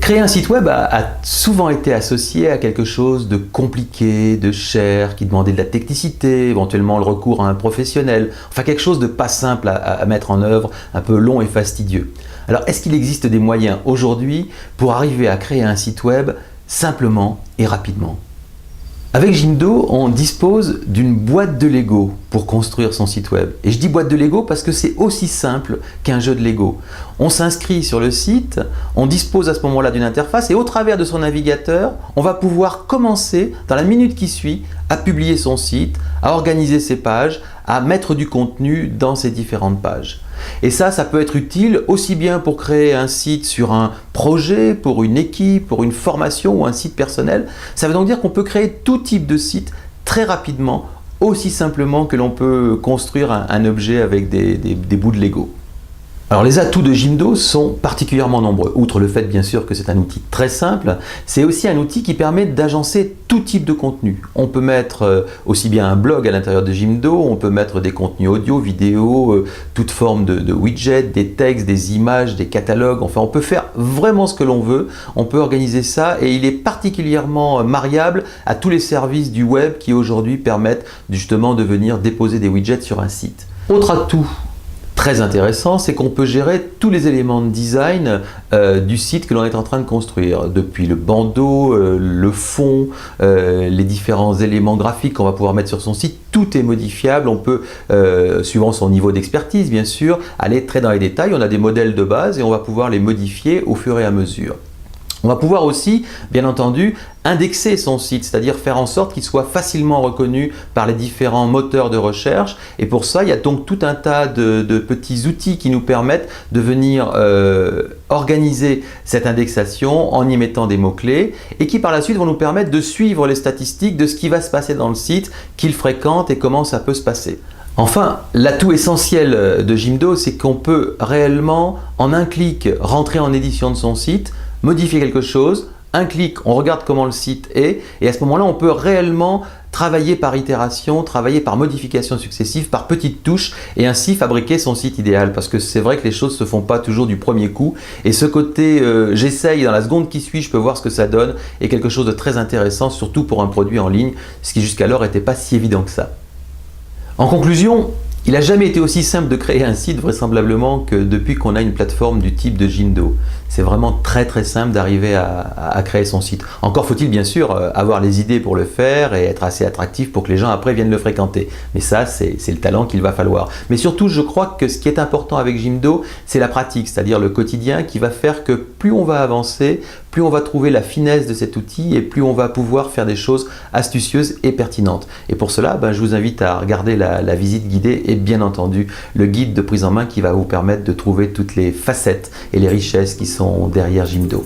Créer un site web a souvent été associé à quelque chose de compliqué, de cher, qui demandait de la technicité, éventuellement le recours à un professionnel, enfin quelque chose de pas simple à mettre en œuvre, un peu long et fastidieux. Alors est-ce qu'il existe des moyens aujourd'hui pour arriver à créer un site web simplement et rapidement ? Avec Jimdo, on dispose d'une boîte de Lego pour construire son site web. Et je dis boîte de Lego parce que c'est aussi simple qu'un jeu de Lego. On s'inscrit sur le site, on dispose à ce moment-là d'une interface et au travers de son navigateur, on va pouvoir commencer dans la minute qui suit à publier son site, à organiser ses pages, à mettre du contenu dans ces différentes pages. Et ça peut être utile aussi bien pour créer un site sur un projet, pour une équipe, pour une formation ou un site personnel. Ça veut donc dire qu'on peut créer tout type de site très rapidement, aussi simplement que l'on peut construire un objet avec des bouts de Lego. Alors les atouts de Jimdo sont particulièrement nombreux. Outre le fait bien sûr que c'est un outil très simple, c'est aussi un outil qui permet d'agencer tout type de contenu. On peut mettre aussi bien un blog à l'intérieur de Jimdo, on peut mettre des contenus audio, vidéo, toute forme de widgets, des textes, des images, des catalogues, enfin on peut faire vraiment ce que l'on veut, on peut organiser ça et il est particulièrement mariable à tous les services du web qui aujourd'hui permettent justement de venir déposer des widgets sur un site. Autre atout très intéressant, c'est qu'on peut gérer tous les éléments de design du site que l'on est en train de construire, depuis le bandeau, le fond, les différents éléments graphiques qu'on va pouvoir mettre sur son site, tout est modifiable, on peut, suivant son niveau d'expertise bien sûr, aller très dans les détails, on a des modèles de base et on va pouvoir les modifier au fur et à mesure. On va pouvoir aussi, bien entendu, indexer son site, c'est-à-dire faire en sorte qu'il soit facilement reconnu par les différents moteurs de recherche. Et pour ça, il y a donc tout un tas de petits outils qui nous permettent de venir organiser cette indexation en y mettant des mots-clés et qui par la suite vont nous permettre de suivre les statistiques de ce qui va se passer dans le site, qu'il fréquente et comment ça peut se passer. Enfin, l'atout essentiel de Jimdo, c'est qu'on peut réellement, en un clic, rentrer en édition de son site, modifier quelque chose, un clic, on regarde comment le site est et à ce moment-là, on peut réellement travailler par itération, travailler par modification successive, par petites touches et ainsi fabriquer son site idéal parce que c'est vrai que les choses ne se font pas toujours du premier coup et ce côté j'essaye dans la seconde qui suit, je peux voir ce que ça donne est quelque chose de très intéressant surtout pour un produit en ligne, ce qui jusqu'alors n'était pas si évident que ça. En conclusion, il n'a jamais été aussi simple de créer un site vraisemblablement que depuis qu'on a une plateforme du type de Jimdo. C'est vraiment très simple d'arriver à créer son site. Encore faut-il bien sûr avoir les idées pour le faire et être assez attractif pour que les gens après viennent le fréquenter. Mais ça, c'est le talent qu'il va falloir. Mais surtout, je crois que ce qui est important avec Jimdo, c'est la pratique, c'est-à-dire le quotidien qui va faire que plus on va avancer, plus on va trouver la finesse de cet outil et plus on va pouvoir faire des choses astucieuses et pertinentes. Et pour cela, je vous invite à regarder la visite guidée et bien entendu le guide de prise en main qui va vous permettre de trouver toutes les facettes et les richesses qui sont derrière Jimdo.